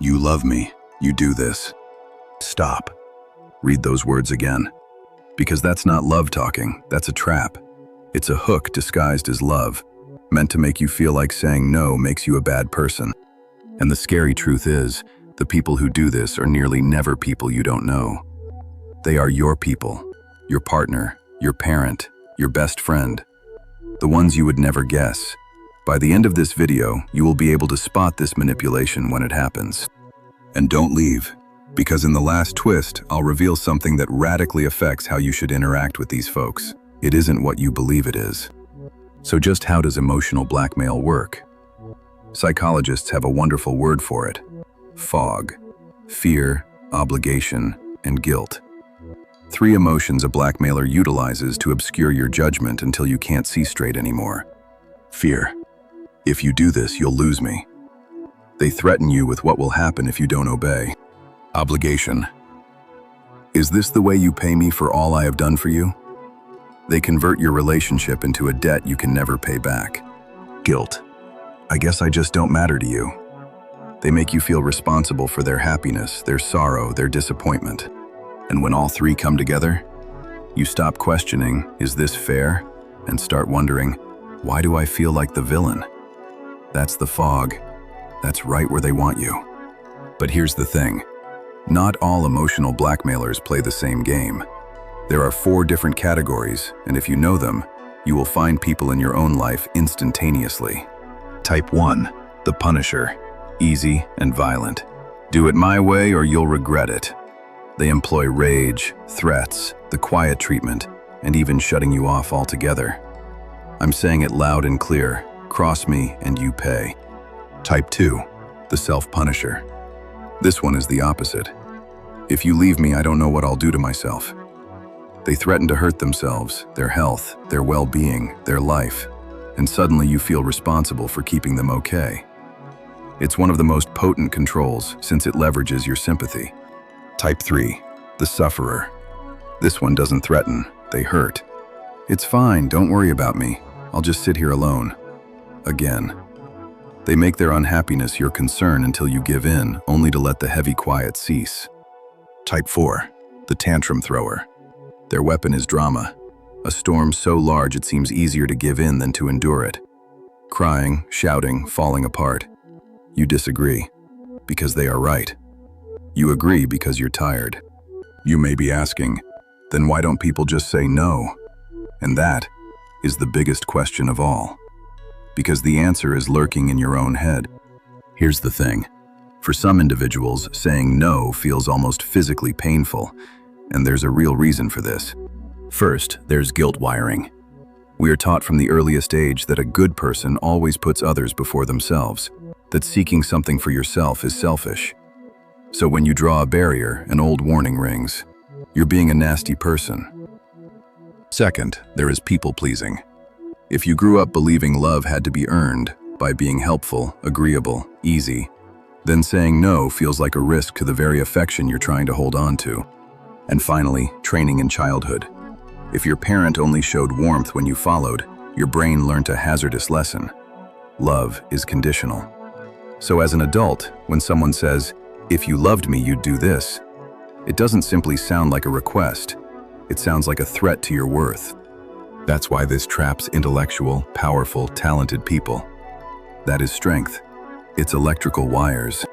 You love me. You do this. Stop. Read those words again. Because that's not love talking, that's a trap. It's a hook disguised as love, meant to make you feel like saying no makes you a bad person. And the scary truth is, the people who do this are nearly never people you don't know. They are your people, your partner, your parent, your best friend, the ones you would never guess. By the end of this video, you will be able to spot this manipulation when it happens. And don't leave, because in the last twist, I'll reveal something that radically affects how you should interact with these folks. It isn't what you believe it is. So just how does emotional blackmail work? Psychologists have a wonderful word for it: fog. Fear, obligation, and guilt. 3 emotions a blackmailer utilizes to obscure your judgment until you can't see straight anymore. Fear. If you do this, you'll lose me. They threaten you with what will happen if you don't obey. Obligation. Is this the way you pay me for all I have done for you? They convert your relationship into a debt you can never pay back. Guilt. I guess I just don't matter to you. They make you feel responsible for their happiness, their sorrow, their disappointment. And when all 3 come together, you stop questioning, is this fair? And start wondering, why do I feel like the villain? That's the fog. That's right where they want you. But here's the thing. Not all emotional blackmailers play the same game. There are 4 different categories, and if you know them, you will find people in your own life instantaneously. Type 1, the Punisher. Easy and violent. Do it my way or you'll regret it. They employ rage, threats, the quiet treatment, and even shutting you off altogether. I'm saying it loud and clear. Cross me and you pay. Type 2, the Self-Punisher. This one is the opposite. If you leave me, I don't know what I'll do to myself. They threaten to hurt themselves, their health, their well-being, their life, and suddenly you feel responsible for keeping them okay. It's one of the most potent controls since it leverages your sympathy. Type 3, the Sufferer. This one doesn't threaten, they hurt. It's fine, don't worry about me. I'll just sit here alone. Again. They make their unhappiness your concern until you give in, only to let the heavy quiet cease. Type 4, the Tantrum Thrower. Their weapon is drama, a storm so large it seems easier to give in than to endure it. Crying, shouting, falling apart. You disagree, because they are right. You agree because you're tired. You may be asking, then why don't people just say no? And that is the biggest question of all. Because the answer is lurking in your own head. Here's the thing. For some individuals, saying no feels almost physically painful, and there's a real reason for this. First, there's guilt wiring. We are taught from the earliest age that a good person always puts others before themselves, that seeking something for yourself is selfish. So when you draw a barrier, an old warning rings. You're being a nasty person. Second, there is people-pleasing. If you grew up believing love had to be earned by being helpful, agreeable, easy, then saying no feels like a risk to the very affection you're trying to hold on to. And finally, training in childhood. If your parent only showed warmth when you followed, your brain learned a hazardous lesson. Love is conditional. So as an adult, when someone says, "If you loved me, you'd do this," it doesn't simply sound like a request. It sounds like a threat to your worth. That's why this traps intellectual, powerful, talented people. That is strength. It's electrical wires.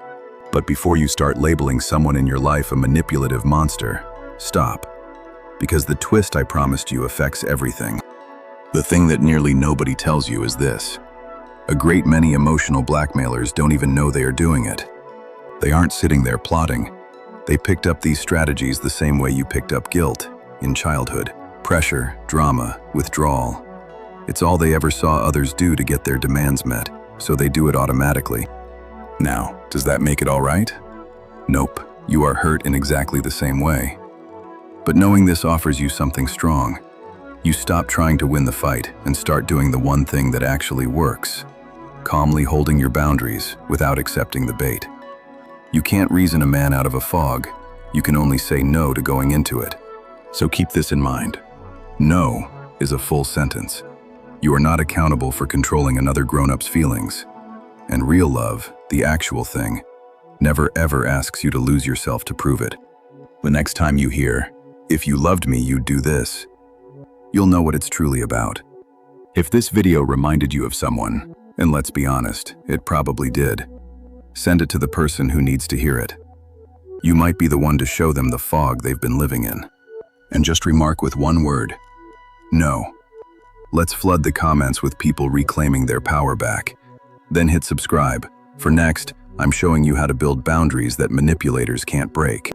But before you start labeling someone in your life a manipulative monster, stop. Because the twist I promised you affects everything. The thing that nearly nobody tells you is this. A great many emotional blackmailers don't even know they are doing it. They aren't sitting there plotting. They picked up these strategies the same way you picked up guilt in childhood. Pressure, drama, withdrawal. It's all they ever saw others do to get their demands met, so they do it automatically. Now, does that make it all right? Nope, you are hurt in exactly the same way. But knowing this offers you something strong. You stop trying to win the fight and start doing the one thing that actually works. Calmly holding your boundaries without accepting the bait. You can't reason a man out of a fog. You can only say no to going into it. So keep this in mind. No is a full sentence. You are not accountable for controlling another grown-up's feelings. And real love, the actual thing, never ever asks you to lose yourself to prove it. The next time you hear, "If you loved me, you'd do this," you'll know what it's truly about. If this video reminded you of someone, and let's be honest, it probably did, send it to the person who needs to hear it. You might be the one to show them the fog they've been living in. And just remark with one word: no. Let's flood the comments with people reclaiming their power back. Then hit subscribe, for next, I'm showing you how to build boundaries that manipulators can't break.